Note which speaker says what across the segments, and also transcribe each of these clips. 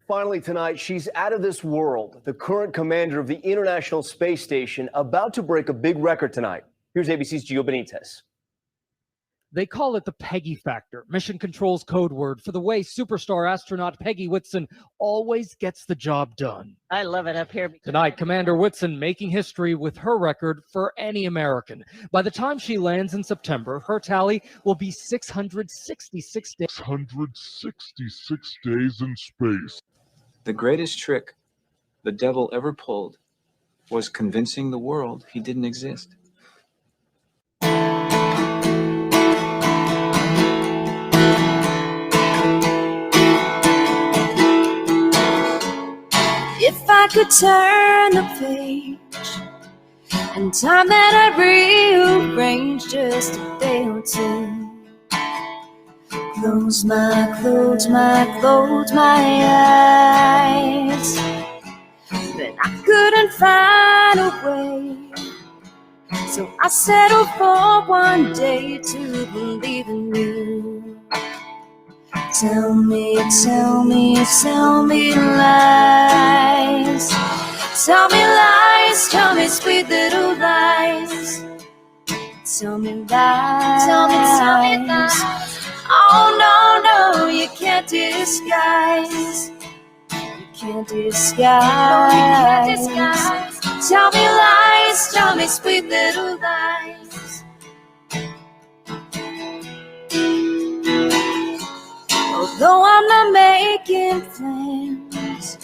Speaker 1: Finally tonight, she's out of this world. The current commander of the International Space Station about to break a big record tonight. Here's ABC's Gio Benitez.
Speaker 2: They call it the Peggy factor, Mission Control's code word for the way superstar astronaut Peggy Whitson always gets the job done.
Speaker 3: I love it up here.
Speaker 2: Tonight, Commander Whitson making history with her record for any American. By the time she lands in September, her tally will be 666 days.
Speaker 4: 666 days in space.
Speaker 5: The greatest trick the devil ever pulled was convincing the world he didn't exist.
Speaker 6: If I could turn the page and time that I'd rearrange just a day or two. Close my eyes. But I couldn't find a way, so I settled for one day to believe in you. Tell me lies. Tell me lies, tell me sweet little lies. Tell me lies. Tell me lies. Oh no, you can't disguise. You can't disguise. No, you can't disguise. Tell me lies, tell me sweet little lies. Although I'm not making plans,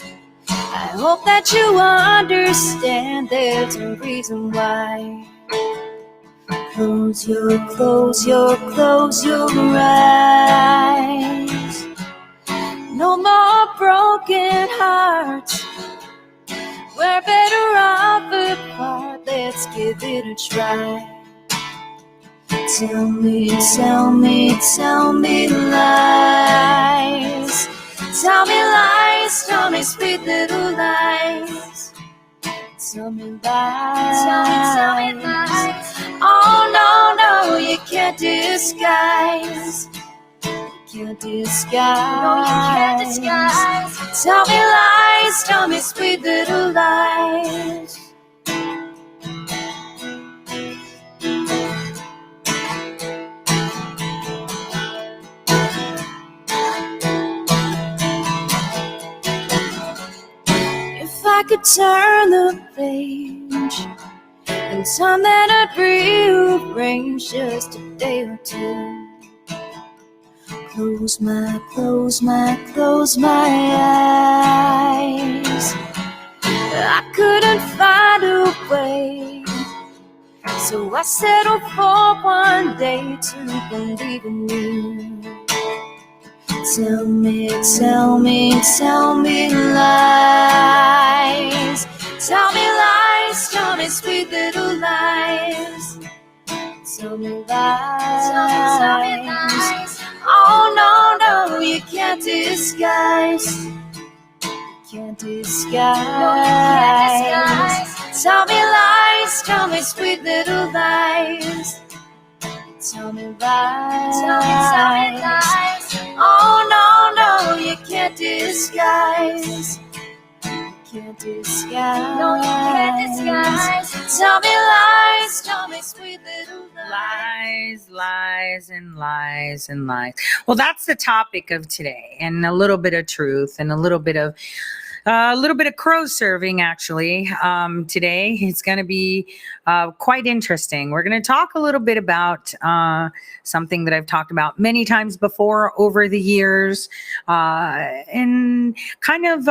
Speaker 6: I hope that you understand there's a reason why. Close your eyes. No more broken hearts. We're better off apart. Let's give it a try. Tell me lies. Tell me lies, tell me sweet little lies. Tell me lies. Tell me lies. Oh no, you can't disguise. You can't disguise. No, you can't disguise. Tell me lies, tell me sweet little lies. If I could turn the page and time that I'd rearrange just a day or two. Close my eyes. I couldn't find a way, so I settled for one day to believe in you. Tell me lies. Tell me lies, tell me sweet little lies. Tell me lies. Tell me lies. Oh no, you can't disguise. You can't disguise. No, you can't disguise. Tell me lies, tell me sweet little lies. Tell me lies. Tell me lies. Oh no, you can't disguise. You can't disguise. No, you can't disguise. Tell me lies, tell me sweet little lies.
Speaker 3: Lies and lies. Well, that's the topic of today, and a little bit of truth and a little bit of crow serving, actually. Today it's going to be quite interesting. We're going to talk a little bit about something that I've talked about many times before over the years, and kind of,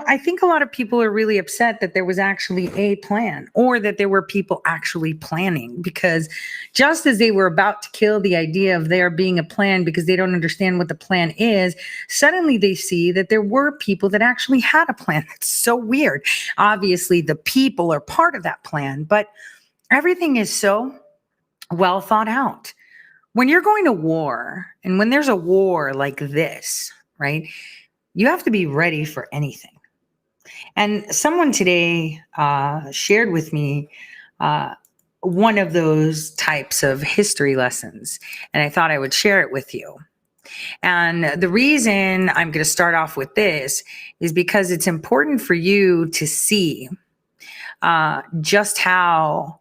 Speaker 3: I think a lot of people are really upset that there was actually a plan, or that there were people actually planning, because just as they were about to kill the idea of there being a plan because they don't understand what the plan is, suddenly they see that there were people that actually had a plan. That's so weird. Obviously, the people are part of that plan, but everything is so well thought out. When you're going to war, and when there's a war like this, right, you have to be ready for anything. And someone today shared with me one of those types of history lessons, and I thought I would share it with you. And the reason I'm going to start off with this is because it's important for you to see just how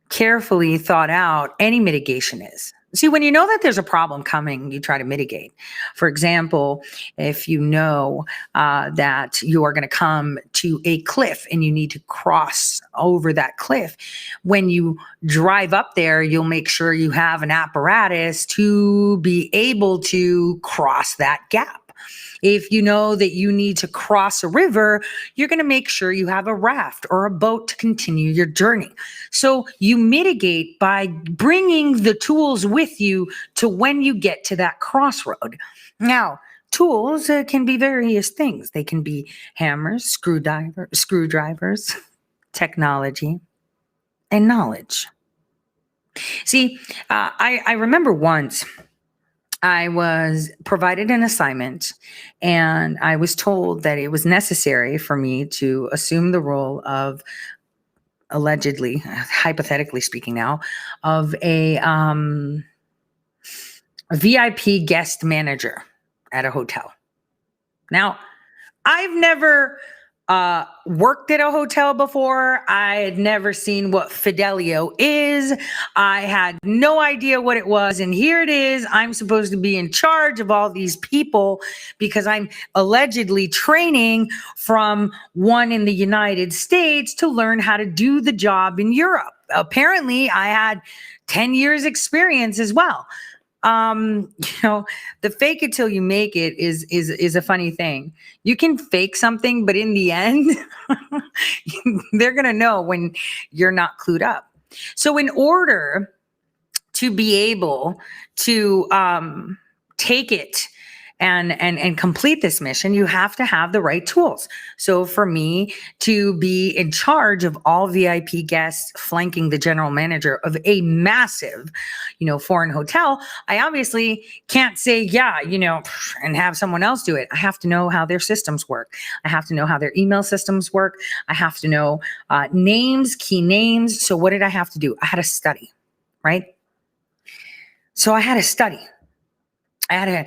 Speaker 3: carefully thought out any mitigation is. See, when you know that there's a problem coming, you try to mitigate. For example, if you know that you are going to come to a cliff and you need to cross over that cliff, when you drive up there, you'll make sure you have an apparatus to be able to cross that gap. If you know that you need to cross a river, you're going to make sure you have a raft or a boat to continue your journey. So you mitigate by bringing the tools with you to when you get to that crossroad. Now, tools can be various things. They can be hammers, screwdrivers, technology, and knowledge. See, I remember once I was provided an assignment and I was told that it was necessary for me to assume the role of, allegedly, hypothetically speaking now, of a VIP guest manager at a hotel. Now, I've never worked at a hotel before. I had never seen what Fidelio is. I had no idea what it was. And here it is. I'm supposed to be in charge of all these people because I'm allegedly training from one in the United States to learn how to do the job in Europe. Apparently, I had 10 years experience as well. The fake it till you make it is a funny thing. You can fake something, but in the end, they're going to know when you're not clued up. So in order to be able to take it and complete this mission, you have to have the right tools. So for me to be in charge of all VIP guests flanking the general manager of a massive, foreign hotel, I obviously can't say, and have someone else do it. I have to know how their systems work. I have to know how their email systems work. I have to know names, key names. So what did I have to do? I had to study, right? So I had to study. I had to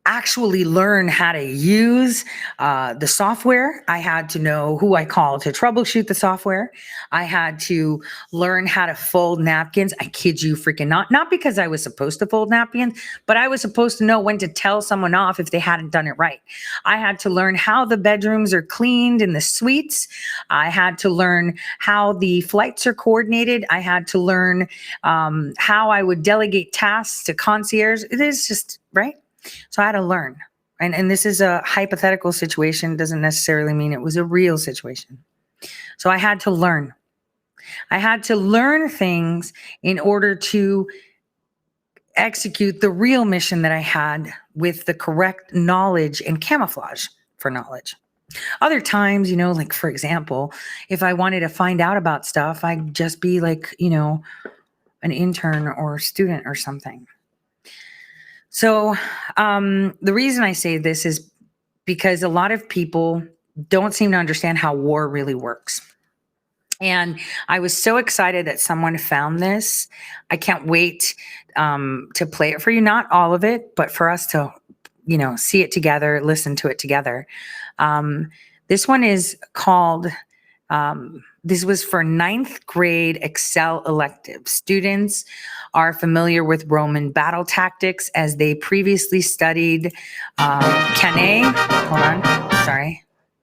Speaker 3: actually learn how to use the software. I had to know who I called to troubleshoot the software. I had to learn how to fold napkins. I kid you freaking not because I was supposed to fold napkins, but I was supposed to know when to tell someone off if they hadn't done it right. I had to learn how the bedrooms are cleaned in the suites. I had to learn how the flights are coordinated. I had to learn how I would delegate tasks to concierge. It is just, right? So I had to learn. And this is a hypothetical situation, doesn't necessarily mean it was a real situation. So I had to learn. I had to learn things in order to execute the real mission that I had with the correct knowledge and camouflage for knowledge. Other times, like for example, if I wanted to find out about stuff, I'd just be like, an intern or student or something. So the reason I say this is because a lot of people don't seem to understand how war really works. And I was so excited that someone found this. I can't wait to play it for you. Not all of it, but for us to, see it together, listen to it together. This one is called, this was for 9th grade Excel elective. Students are familiar with Roman battle tactics as they previously studied Cannae.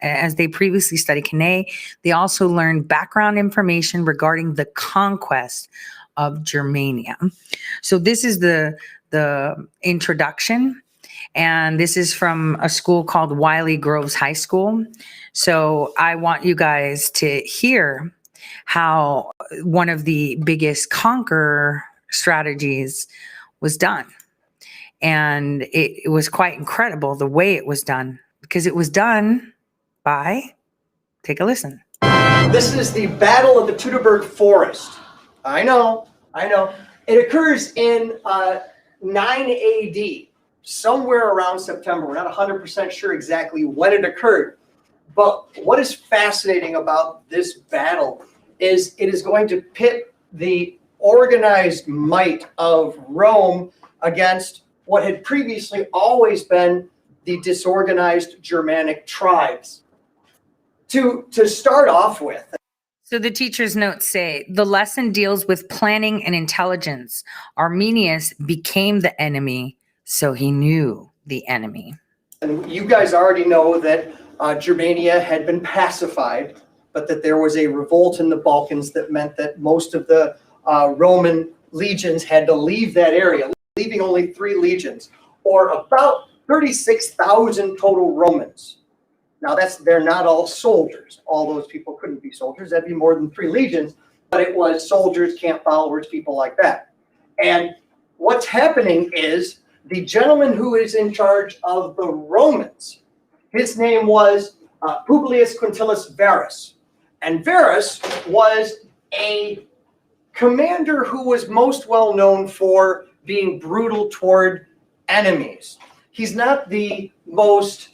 Speaker 3: As they previously studied Cannae, they also learned background information regarding the conquest of Germania. So this is the introduction. And this is from a school called Wiley Groves High School. So I want you guys to hear how one of the biggest conquer strategies was done. And it was quite incredible the way it was done, because it was done by, take a listen.
Speaker 7: This is the Battle of the Teutoburg Forest. I know. It occurs in 9 AD. Somewhere around September. We're not 100% sure exactly when it occurred. But what is fascinating about this battle is it is going to pit the organized might of Rome against what had previously always been the disorganized Germanic tribes. To start off with.
Speaker 3: So the teacher's notes say the lesson deals with planning and intelligence. Arminius became the enemy, so he knew the enemy.
Speaker 7: And you guys already know that Germania had been pacified, but that there was a revolt in the Balkans that meant that most of the Roman legions had to leave that area, leaving only 3 legions, or about 36,000 total Romans. Now they're not all soldiers. All those people couldn't be soldiers. That'd be more than 3 legions, but it was soldiers, camp followers, people like that. And what's happening is the gentleman who is in charge of the Romans, his name was Publius Quintillus Varus. And Varus was a commander who was most well known for being brutal toward enemies. He's not the most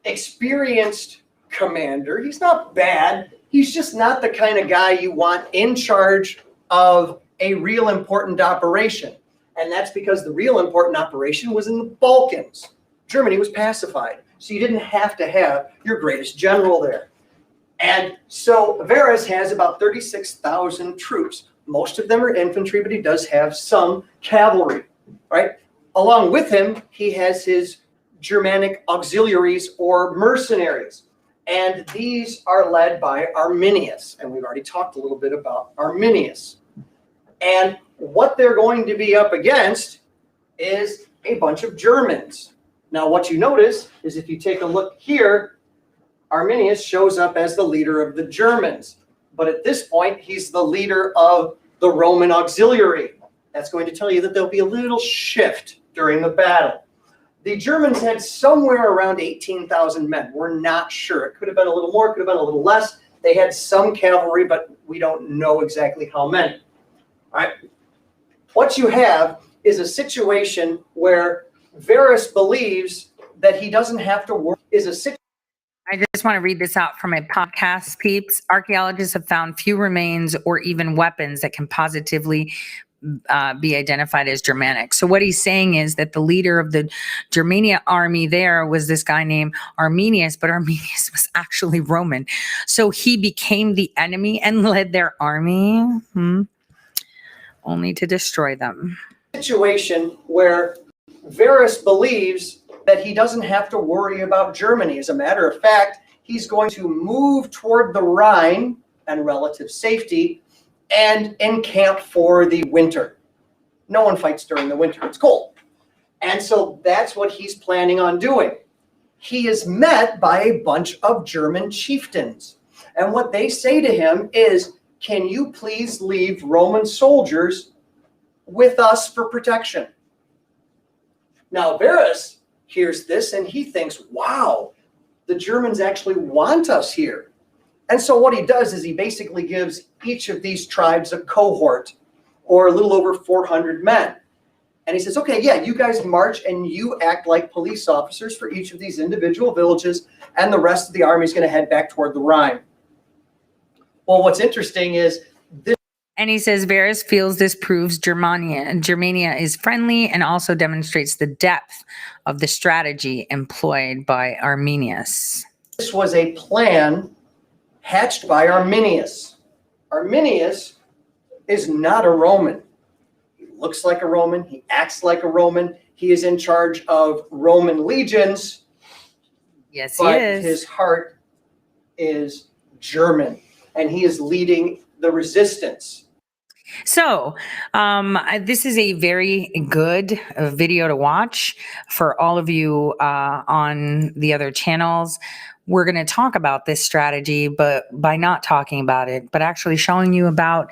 Speaker 7: experienced commander. He's not bad. He's just not the kind of guy you want in charge of a real important operation. And that's because the real important operation was in the Balkans. Germany was pacified, so you didn't have to have your greatest general there. And so Varus has about 36,000 troops. Most of them are infantry, but he does have some cavalry, right? Along with him, he has his Germanic auxiliaries or mercenaries. And these are led by Arminius. And we've already talked a little bit about Arminius. And what they're going to be up against is a bunch of Germans. Now, what you notice is if you take a look here, Arminius shows up as the leader of the Germans. But at this point, he's the leader of the Roman auxiliary. That's going to tell you that there'll be a little shift during the battle. The Germans had somewhere around 18,000 men. We're not sure. It could have been a little more, could have been a little less. They had some cavalry, but we don't know exactly how many. All right. What you have is a situation where Varus believes that he doesn't have to work.
Speaker 3: I just want to read this out from a podcast, peeps. Archaeologists have found few remains or even weapons that can positively be identified as Germanic. So what he's saying is that the leader of the Germania army there was this guy named Arminius, but Arminius was actually Roman. So he became the enemy and led their army only to destroy them.
Speaker 7: Situation where Varus believes that he doesn't have to worry about Germany. As a matter of fact, he's going to move toward the Rhine and relative safety and encamp for the winter. No one fights during the winter. It's cold. And so that's what he's planning on doing. He is met by a bunch of German chieftains. And what they say to him is, can you please leave Roman soldiers with us for protection? Now, Varus hears this and he thinks, wow, the Germans actually want us here. And so what he does is he basically gives each of these tribes a cohort or a little over 400 men. And he says, okay, yeah, you guys march and you act like police officers for each of these individual villages, and the rest of the army is going to head back toward the Rhine. Well, what's interesting is this.
Speaker 3: And he says Varus feels this proves Germania is friendly and also demonstrates the depth of the strategy employed by Arminius.
Speaker 7: This was a plan hatched by Arminius. Arminius is not a Roman. He looks like a Roman. He acts like a Roman. He is in charge of Roman legions.
Speaker 3: Yes,
Speaker 7: but
Speaker 3: he is.
Speaker 7: His heart is German, and he is leading the resistance.
Speaker 3: So this is a very good video to watch for all of you on the other channels. We're going to talk about this strategy, but by not talking about it, but actually showing you about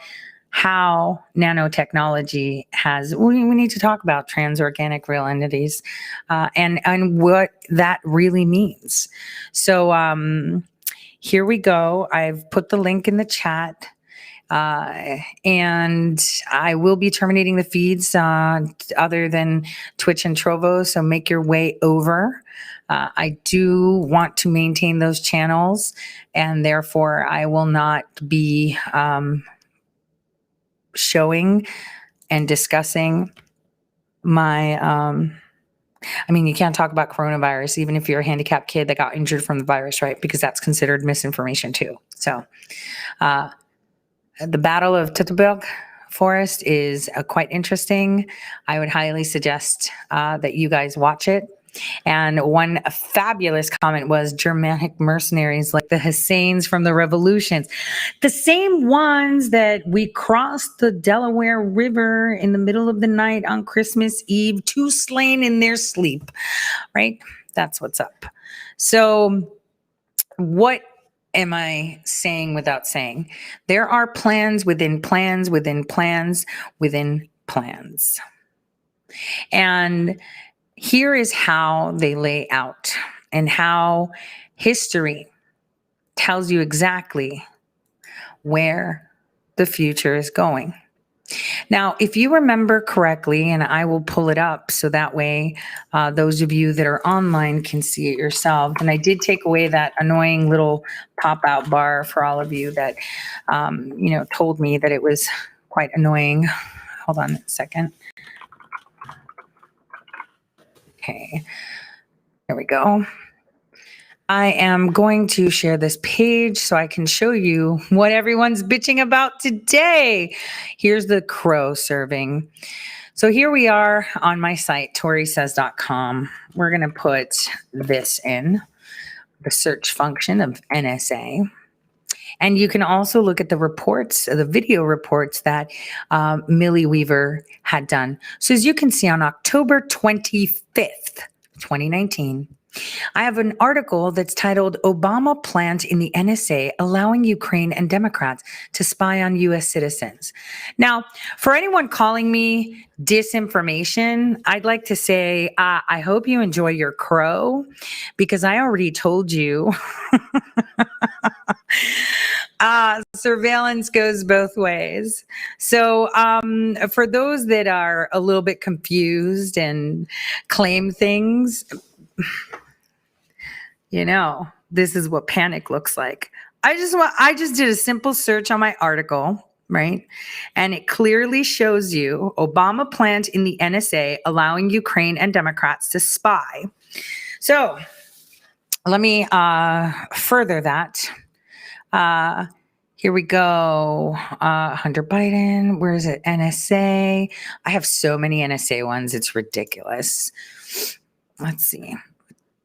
Speaker 3: how nanotechnology has, we need to talk about transorganic real entities and what that really means. So here we go. I've put the link in the chat. And I will be terminating the feeds other than Twitch and Trovo, so make your way over. I do want to maintain those channels, and therefore I will not be showing and discussing I mean, you can't talk about coronavirus, even if you're a handicapped kid that got injured from the virus, right? Because that's considered misinformation too. So the Battle of Teutoburg Forest is quite interesting. I would highly suggest that you guys watch it. And one fabulous comment was Germanic mercenaries like the Husseins from the revolutions, the same ones that we crossed the Delaware River in the middle of the night on Christmas Eve, 2 slain in their sleep, right? That's what's up. So what am I saying without saying? There are plans within plans within plans within plans. And here is how they lay out and how history tells you exactly where the future is going. Now, if you remember correctly, and I will pull it up so that way those of you that are online can see it yourself. And I did take away that annoying little pop-out bar for all of you that, told me that it was quite annoying. Hold on a second. Okay, there we go. I am going to share this page so I can show you what everyone's bitching about today. Here's the crow serving. So here we are on my site, ToriSays.com. We're going to put this in the search function of NSA. And you can also look at the reports, the video reports that Millie Weaver had done. So as you can see, on October 25th, 2019, I have an article that's titled Obama Plant in the NSA Allowing Ukraine and Democrats to Spy on U.S. Citizens. Now, for anyone calling me disinformation, I'd like to say, I hope you enjoy your crow, because I already told you surveillance goes both ways. So for those that are a little bit confused and claim things, this is what panic looks like. I just did a simple search on my article, right? And it clearly shows you Obama plant in the NSA allowing Ukraine and Democrats to spy. So let me further that. Here we go. Hunter Biden. Where is it? NSA. I have so many NSA ones. It's ridiculous. Let's see.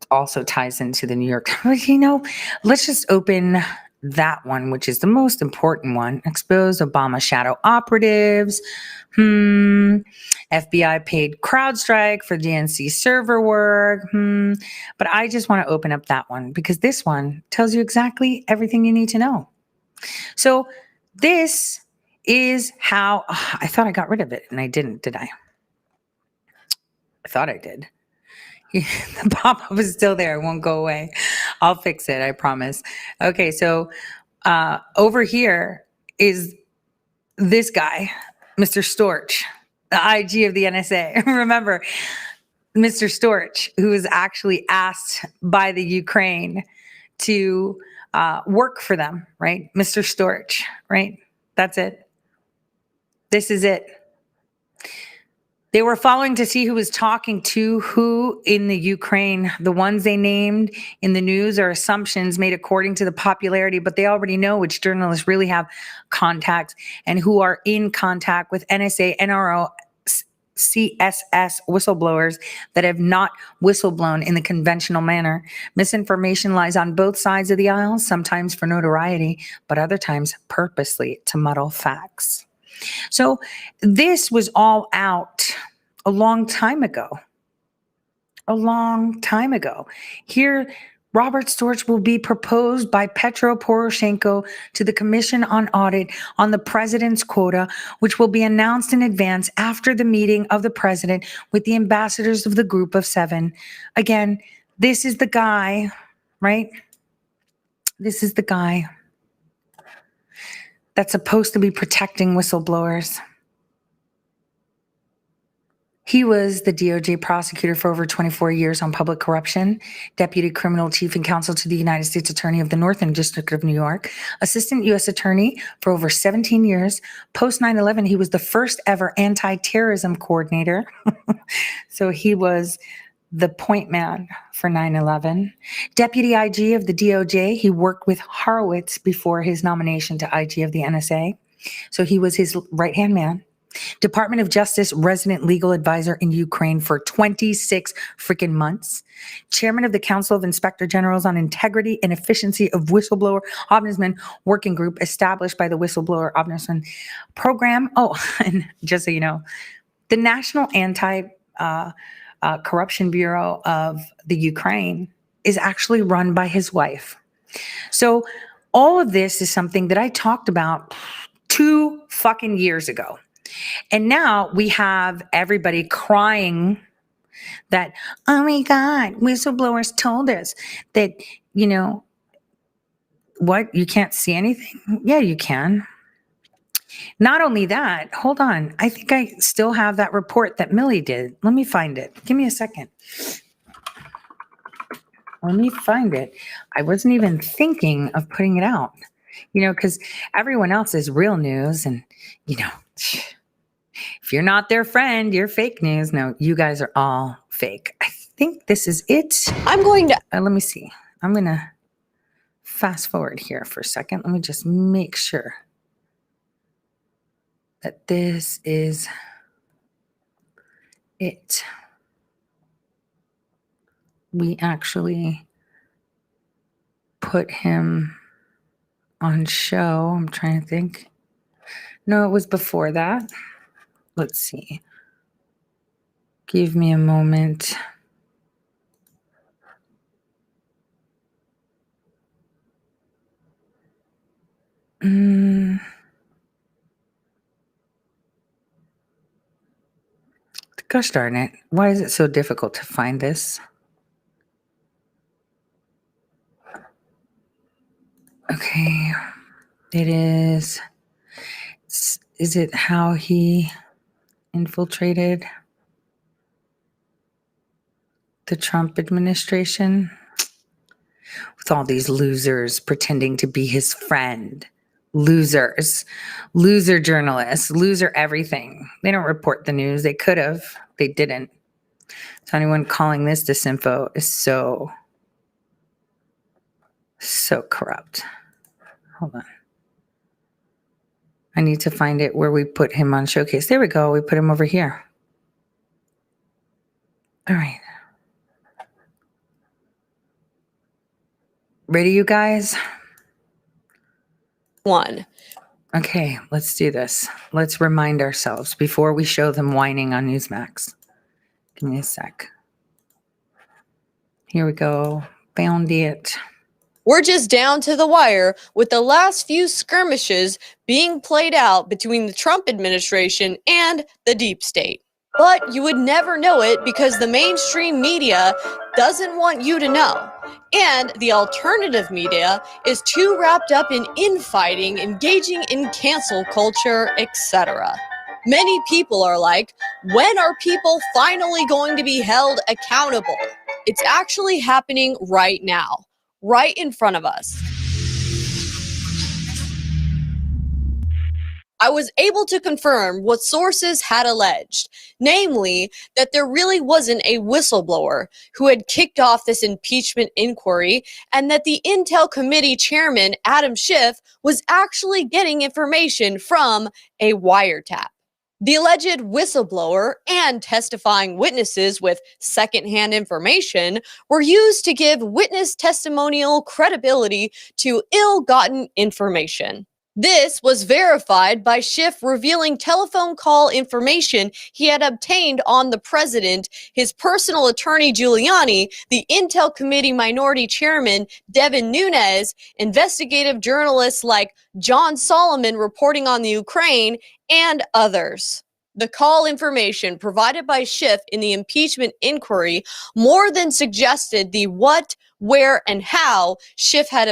Speaker 3: Also ties into the New York. Let's just open that one, which is the most important one. Expose Obama shadow operatives. FBI paid CrowdStrike for DNC server work. But I just want to open up that one because this one tells you exactly everything you need to know. So this is how I thought I got rid of it, and I didn't, did I? I thought I did. The pop-up is still there. It won't go away. I'll fix it. I promise. Okay. So over here is this guy, Mr. Storch, the IG of the NSA. Remember, Mr. Storch, who was actually asked by the Ukraine to work for them, right? Mr. Storch, right? That's it. This is it. They were following to see who was talking to who in the Ukraine. The ones they named in the news are assumptions made according to the popularity, but they already know which journalists really have contacts and who are in contact with NSA, NRO, CSS whistleblowers that have not whistleblown in the conventional manner. Misinformation lies on both sides of the aisle, sometimes for notoriety, but other times purposely to muddle facts. So this was all out a long time ago. A long time ago. Here, Robert Storch will be proposed by Petro Poroshenko to the Commission on Audit on the president's quota, which will be announced in advance after the meeting of the president with the ambassadors of the Group of Seven. Again, this is the guy, right? This is the guy that's supposed to be protecting whistleblowers. He was the DOJ prosecutor for over 24 years on public corruption, deputy criminal chief and counsel to the United States Attorney of the Northern District of New York, assistant U.S. attorney for over 17 years. Post 9/11, he was the first ever anti-terrorism coordinator. So he was the point man for 9/11. Deputy IG of the DOJ, he worked with Horowitz before his nomination to IG of the NSA. So he was his right-hand man. Department of Justice resident legal advisor in Ukraine for 26 freaking months. Chairman of the Council of Inspector Generals on Integrity and Efficiency of Whistleblower Ombudsman Working Group established by the Whistleblower Ombudsman Program. Oh, and just so you know, the National Anti-Corruption Bureau of the Ukraine is actually run by his wife. So all of this is something that I talked about 2 fucking years ago. And now we have everybody crying that, oh my God, whistleblowers told us that, you know, what? You can't see anything? Yeah, you can. Not only that, hold on. I think I still have that report that Millie did. Let me find it. Give me a second. Let me find it. I wasn't even thinking of putting it out, you know, because everyone else is real news and, you know, if you're not their friend, you're fake news. No, you guys are all fake. I think this is it.
Speaker 8: I'm going to.
Speaker 3: Let me see. I'm going to fast forward here for a second. Let me just make sure that this is it. We actually put him on show. I'm trying to think. No, it was before that. Let's see. Give me a moment. Gosh darn it. Why is it so difficult to find this? Okay. It is. Is it how he infiltrated the Trump administration with all these losers pretending to be his friend? Losers, loser journalists, loser everything. They don't report the news. They could have. They didn't. So anyone calling this disinfo is so corrupt. Hold on. I need to find it where we put him on showcase. There we go. We put him over here. All right. Ready, you guys?
Speaker 8: One.
Speaker 3: Okay, let's do this. Let's remind ourselves before we show them whining on Newsmax. Give me a sec. Here we go. Found it.
Speaker 8: We're just down to the wire with the last few skirmishes being played out between the Trump administration and the deep state. But you would never know it because the mainstream media doesn't want you to know. And the alternative media is too wrapped up in infighting, engaging in cancel culture, etc. Many people are like, when are people finally going to be held accountable? It's actually happening right now, right in front of us. I was able to confirm what sources had alleged, namely that there really wasn't a whistleblower who had kicked off this impeachment inquiry and that the Intel Committee chairman, Adam Schiff, was actually getting information from a wiretap. The alleged whistleblower and testifying witnesses with secondhand information were used to give witness testimonial credibility to ill-gotten information. This was verified by Schiff revealing telephone call information he had obtained on the president, his personal attorney Giuliani, the Intel Committee minority chairman Devin Nunes, investigative journalists like John Solomon reporting on the Ukraine, and others. The call information provided by Schiff in the impeachment inquiry more than suggested the what, where, and how Schiff had